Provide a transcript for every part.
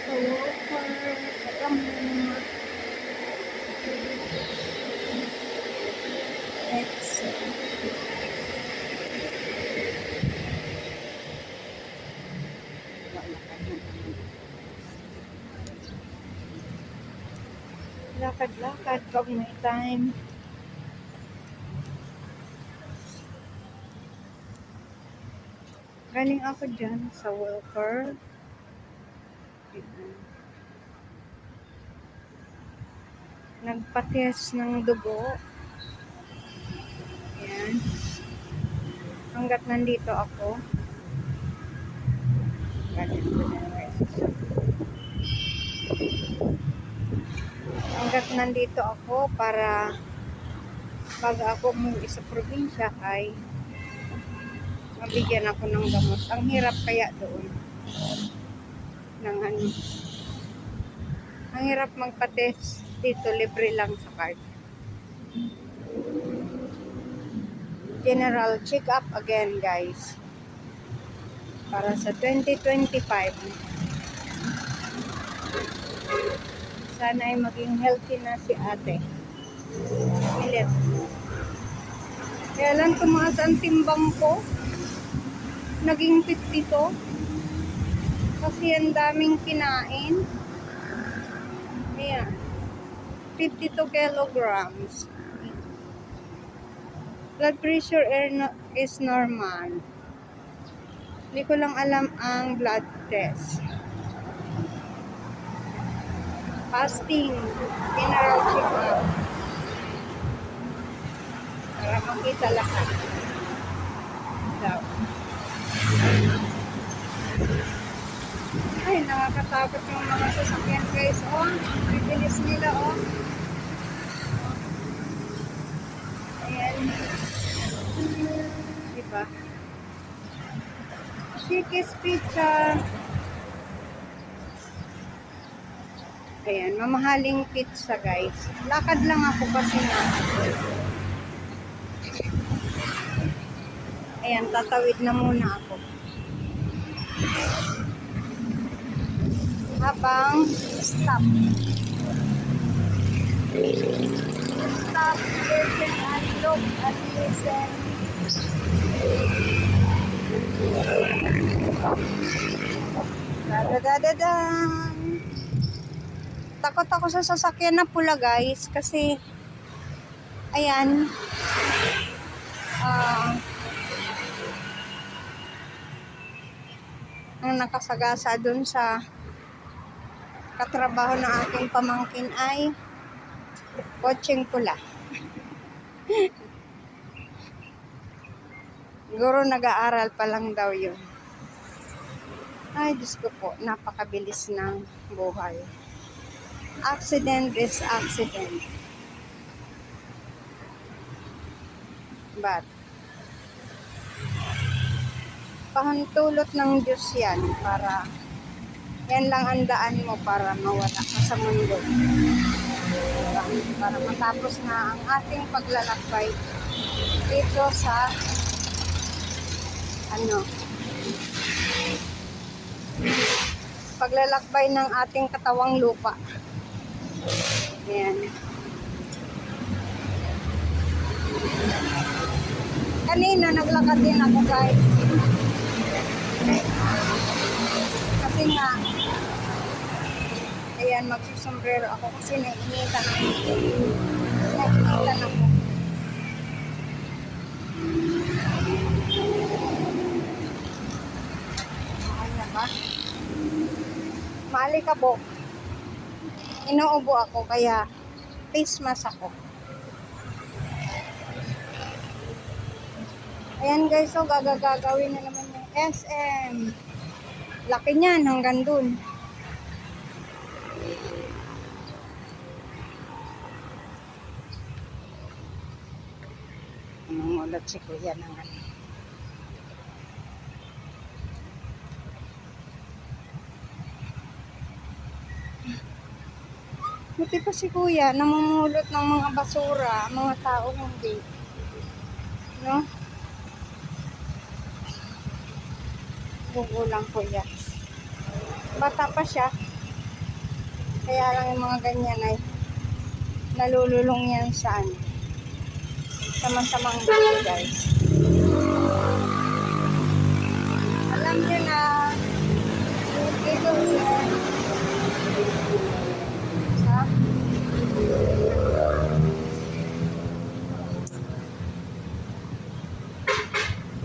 Walker, Kalamur, lakad-lakad pag may time. Galing ako dyan sa Walker. Nagpa-test ng dugo. Ayan. Hanggat nandito ako. Hanggat nandito ako para pag ako umuwi sa probinsya ay mabigyan ako ng gamot. Ang hirap kaya doon. Ng ano. Ang hirap magpa-test dito, libre lang sa card. General check-up again, guys. Para sa 2025. Sana ay maging healthy na si ate. Milit. Kaya lang tumaas ang timbang ko. Naging 52. Kasi ang daming kinain. Ayan. 52 kilograms. Blood pressure is normal. Hindi ko lang alam ang blood test. Fasting. General check-up. Para makita lahat. Daw. Ay, nakakatakot yung mga sasakyan, guys. Oh, bibilis nila, oh. Ayan. Diba? Shikis pizza. Ayan, mamahaling pizza, guys. Lakad lang ako kasi nga. Ayan, tatawid na muna ako. Habang stop. Stop, listen, and look, and listen. Dadadadadan. Takot ako sa sasakyan na pula, guys, kasi ayan ang nakasagasa dun sa katrabaho ng aking pamangkin ay kotseng pula. Siguro nag-aaral pa lang daw yun. Ay, Diyos ko po, napakabilis ng buhay. Accident is accident. But, pahantulot ng Diyos yan para yan lang ang daan mo para mawala ka sa mundo. Para matapos na ang ating paglalakbay dito sa paglalakbay ng ating katawang lupa. Ayan. Kanina naglakad din ako, guys. Kasi nga ayan, magsusombrero ako kasi naiinitan ako. Ano ba? Maalikabok. Inuubo ako kaya face mask ako. Ayan, guys, so gagawin na naman yung SM. Laki niyan hanggang dun. Nangungulat si kuya ng ano. Buti pa si kuya, namumulot ng mga basura, mga tao hindi. No? Gugulang kuya. Bata pa siya. Kaya lang yung mga ganyan ay nalululong yan sa ano, sa masamang dito guys. Alam nyo na, dito yan. Sa?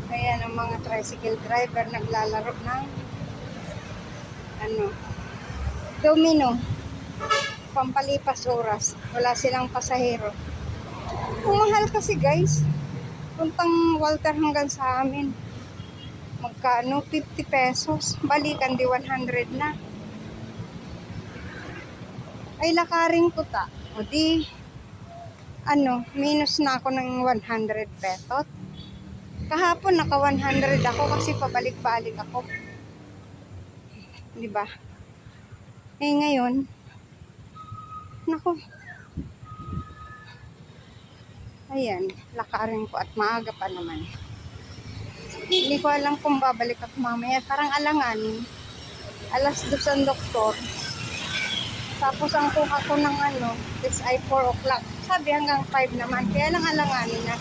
Ayan ang mga tricycle driver naglalaro ng ano, domino. Pampalipas oras. Wala silang pasahero. Ang mahal kasi guys. Puntang Walter hanggang sa amin. Magkano? 50 pesos. Balikan di 100 na. Ay lakarin ko ta. O di, ano, minus na ako ng 100 pesos. Kahapon naka 100 ako kasi pabalik-balik ako. Diba? Eh ngayon, nako. Ayan, lakarin ko at maaga pa naman. Hindi ko alam kung babalik ako mamaya. Parang alanganin. Alas 2 ang doktor. Tapos ang kuha ko ng ano, is ay 4 o'clock. Sabi hanggang 5 naman. Kaya lang alanganin na.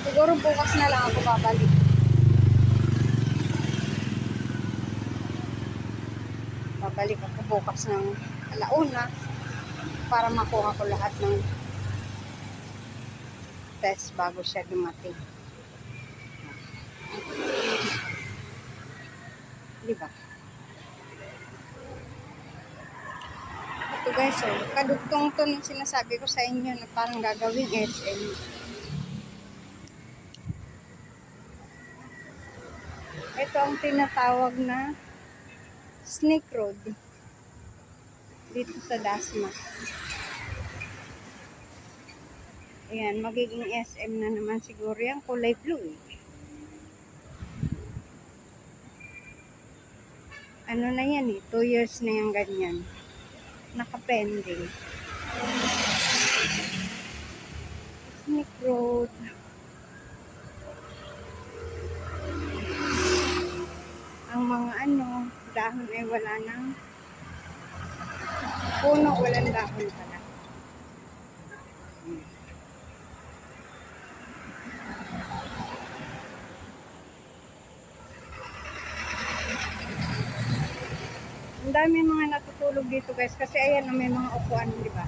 Siguro bukas na lang ako babalik. Babalik ako bukas ng alauna para makuha ko lahat ng test bago siya dumating. Diba? Ito guys, oh, kadugtong to ng sinasabi ko sa inyo na parang gagawing SM. Ito ang tinatawag na Snake Road dito sa Dasma. Ayan, magiging SM na naman siguro yan, kulay blue eh. Ano na yan eh, 2 years na yung ganyan. Nakapending. Snake Road. Ang mga ano, dahon ay wala nang puno, walang dahon pala. Ang dami mga natutulog dito guys kasi ayan na may mga upuan, di ba?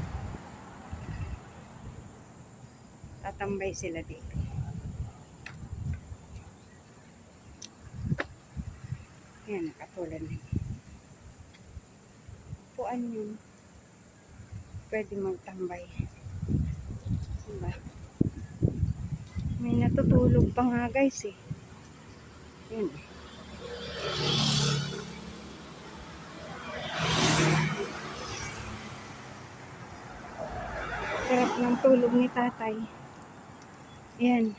Tatambay sila dito. Ayan, nakatulad na. Upuan yun. Pwede magtambay. Diba? May natutulog pa nga guys eh. Yun. Sarap ng tulog ni tatay. Ayan.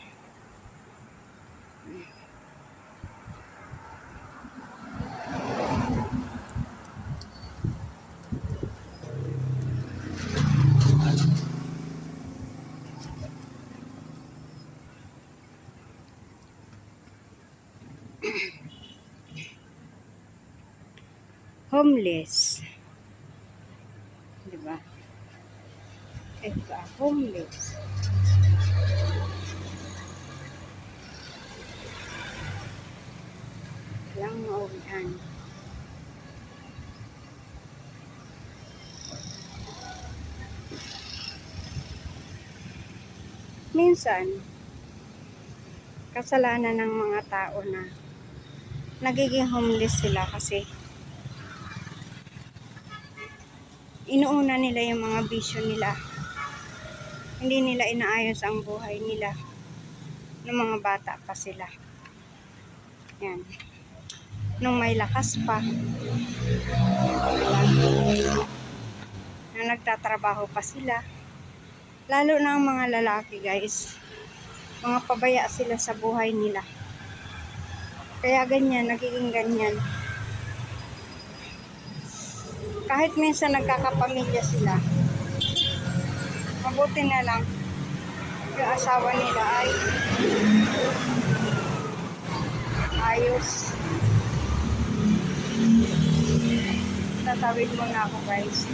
Homeless. Diba? Ito, homeless. Lang mauwian. Minsan, kasalanan ng mga tao na nagiging homeless sila kasi inuuna nila yung mga bisyo nila. Hindi nila inaayos ang buhay nila nung mga bata pa sila. Yan. Nung may lakas pa. Na nagtatrabaho pa sila. Lalo na ang mga lalaki guys. Mga pabaya sila sa buhay nila. Kaya ganyan, nagiging ganyan. Kahit minsan nagkakapamilya sila, mabuti na lang yung asawa nila ay ayos. Tatawid muna ako guys.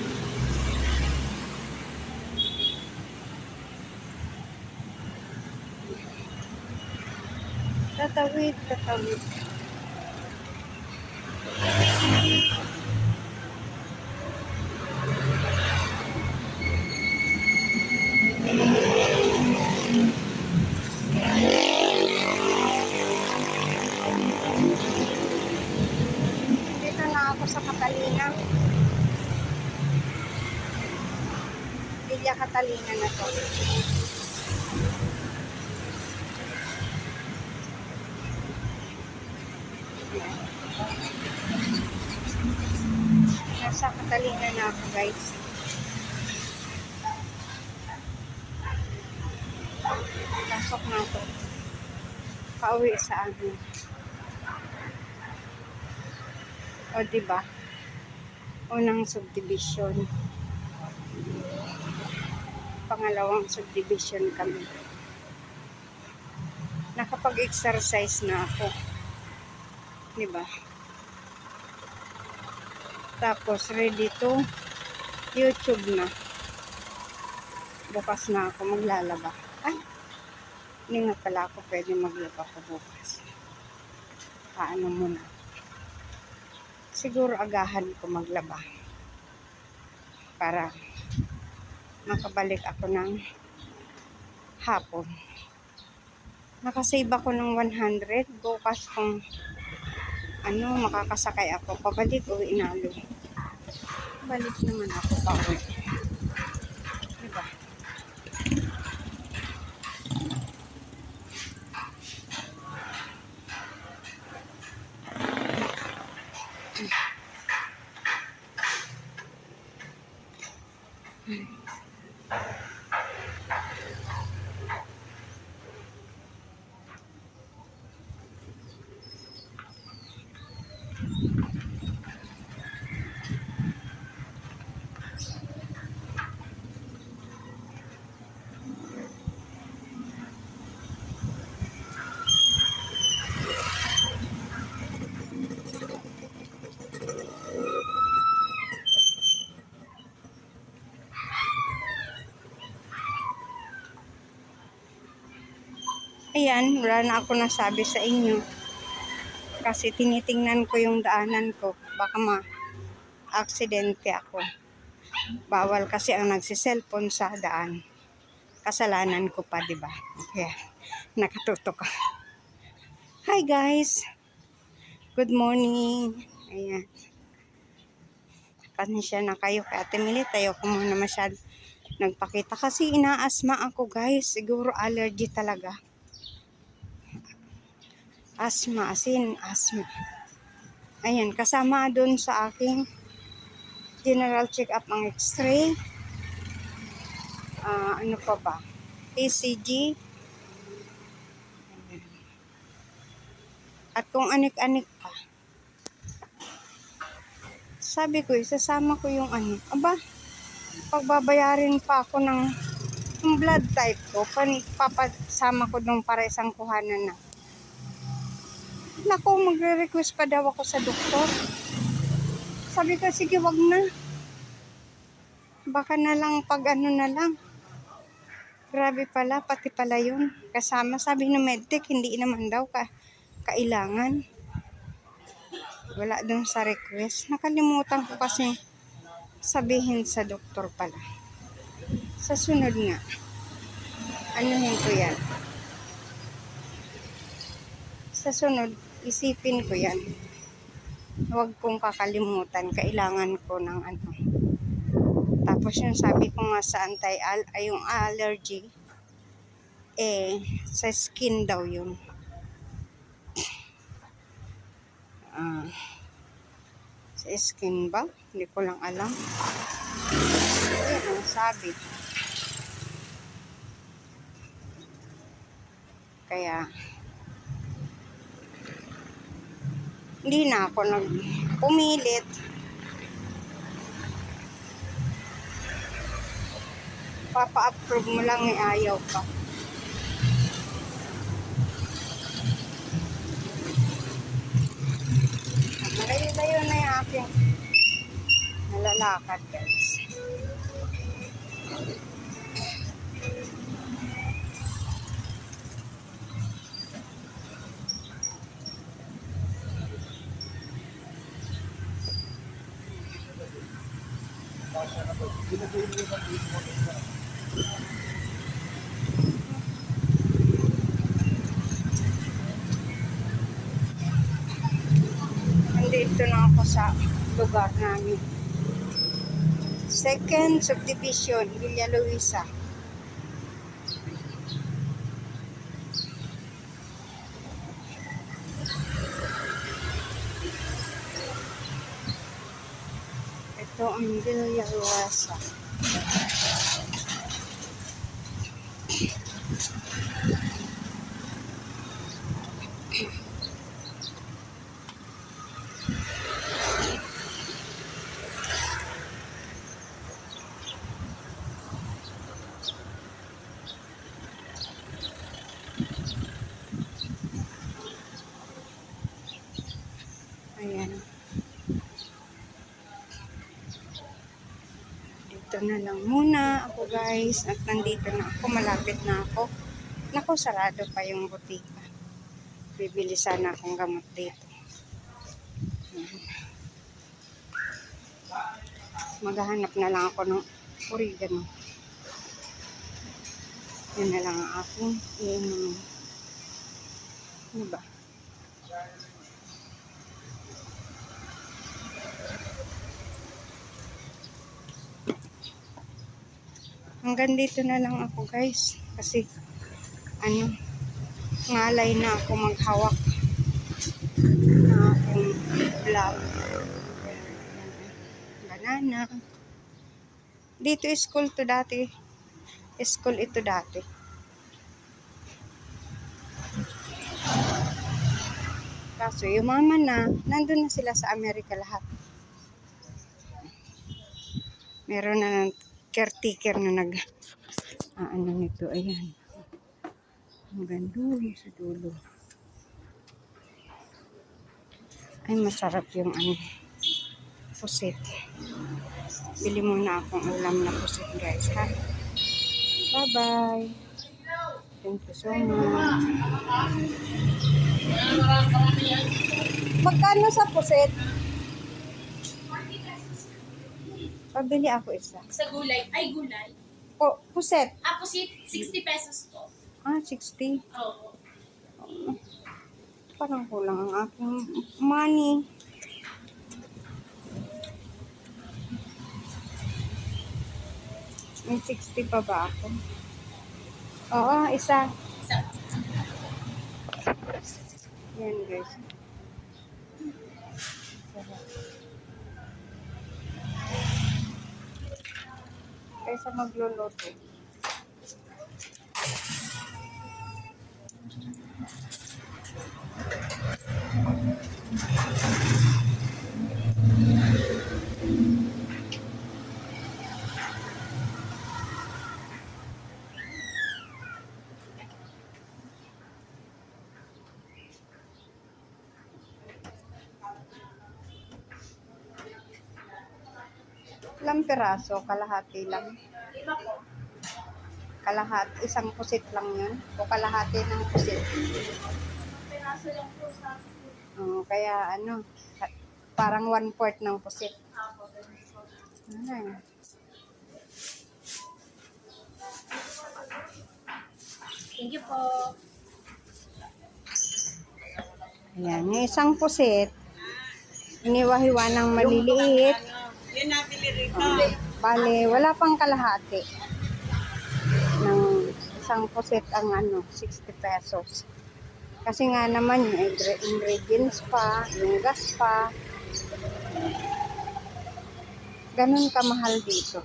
Tatawid, tatawid. Dito na ako sa Catalina. Villa Catalina na to. Nasa Catalina na ako, guys. Pasok na ako. Pauwi sa amin. O, diba? Unang subdivision. Pangalawang subdivision kami. Nakapag-exercise na ako. Diba? Tapos, ready to YouTube na. Bukas na ako maglalaba. Ay, hindi nga pala ako pwede maglaba ko bukas. Paano muna? Siguro agahan ko maglaba. Para makabalik ako ng hapon. Nakasave ako ng 100. Bukas kung makakasakay ako. Pabalik o inalo. Balik naman ako pa uwi. Diba? Ayan, wala na ako nasabi sa inyo. Kasi tinitingnan ko yung daanan ko. Baka ma-aksidente ako. Bawal kasi ang nagsiselfon sa daan. Kasalanan ko pa, diba? Kaya, nakatutok ka. Hi guys! Good morning! Ayan. Pansya na kayo kay Ate Milit. Tayo ko muna masyad nagpakita. Kasi inaasma ako guys. Siguro allergy talaga. Asthma, asthma. Ayan, kasama doon sa aking general check-up ang x-ray. Ano pa ba? ECG. Ayan. At kung anik-anik pa. Sabi ko, isasama ko yung Aba, pagbabayarin pa ako ng blood type ko. Papasama ko doon para isang kuhanan na. Naku, magre-request pa daw ako sa doktor. Sabi ko, sige, wag na. Baka na lang pag na lang. Grabe pala, pati pala yun. Kasama, sabi ng medtech, hindi naman daw kailangan. Wala dun sa request. Nakalimutan ko kasi sabihin sa doktor pala. Sa sunod nga. Anuhin ko yan. Sa sunod, isipin ko yan. Huwag kong kakalimutan. Kailangan ko ng Tapos yung sabi ko nga sa yung allergy, sa skin daw yun. Sa skin ba? Hindi ko lang alam. Ayan ang sabi. Kaya, hindi na ako pumilit. Papa-approve mo lang ayaw pa. Malayo-layo na yung aking nalalakad guys. Nandito na ako sa lugar namin. Second subdivision, Villa Luisa. Ito ang Villa Luisa. Ayan. Dito na lang muna ako guys. At nandito na ako. Malapit na ako. Naku, sarado pa yung butika. Bibili sana akong gamot dito. Maghahanap na lang ako ng oregano. Yan na lang ang aking iinumin. Ano ba? Hanggang dito na lang ako guys. Kasi ngalay na ako maghawak na akong vlog. Banana. Dito school to dati. School ito dati. Kaso yumaman na. Nandun na sila sa Amerika lahat. Meron na ng caretaker na ano nito. Ayan. Hanggang dulo sa dulo. Ay, masarap yung pusit. Bili muna akong ulam na pusit guys, ha? Bye-bye. Thank you so much. Magkano sa pusit? Pabili ako isa. Sa gulay. Ay, gulay. O, puset. Pusit, 60 pesos po. 60. Oo. Parang kulang ang aking money. May 60 pa ba ako? Oo, isa. Isa. Yan guys. Kaysa magluluto. Ilang piraso? Kalahati lang. 5 po. Kalahati. Isang pusit lang yun. O kalahati ng pusit. Piraso lang po sa Kaya parang 1/4 ng pusit. Apo. Ay. Thank you po. Ayan. Yung isang pusit, iniwa-hiwa ng maliliit. Yan nabili rin Bale, wala pang kalahati ng isang pusit ang 60 pesos. Kasi nga naman yung ingredients pa, yung gas pa. Ganun kamahal dito.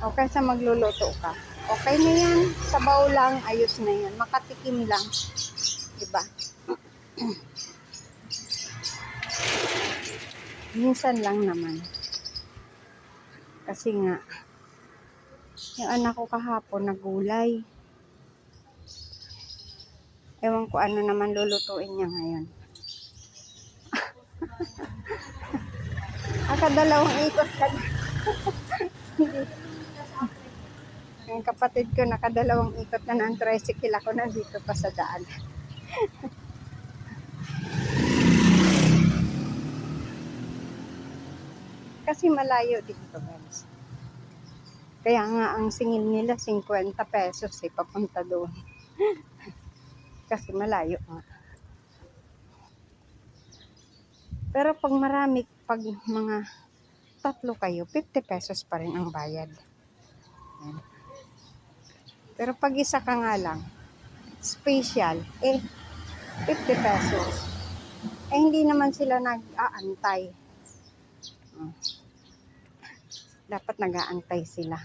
Okay sa magluluto ka. Okay na yan. Sabaw lang, ayos na yan. Makatikim lang. Diba? Minsan lang naman. Kasi nga, yung anak ko kahapon nagulay. Ewan ko ano naman lulutuin niya ngayon. Akadalawang ikot ka na. Yung kapatid ko nakadalawang ikot na ng tricycle, ako nandito pa sa daan. Kasi malayo dito, guys. Kaya nga ang singil nila 50 pesos papunta doon. Kasi malayo nga. Pero pag marami, pag mga tatlo kayo, 50 pesos pa rin ang bayad. Ayan. Pero pag isa ka nga lang, special, 50 pesos. Hindi naman sila nag-aantay. Dapat nag-aantay sila.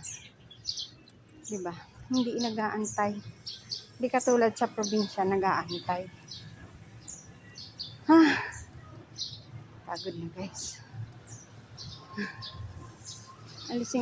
Diba? Hindi nag-aantay. Hindi katulad sa probinsya, nag-aantay. Pagod na guys. Alisin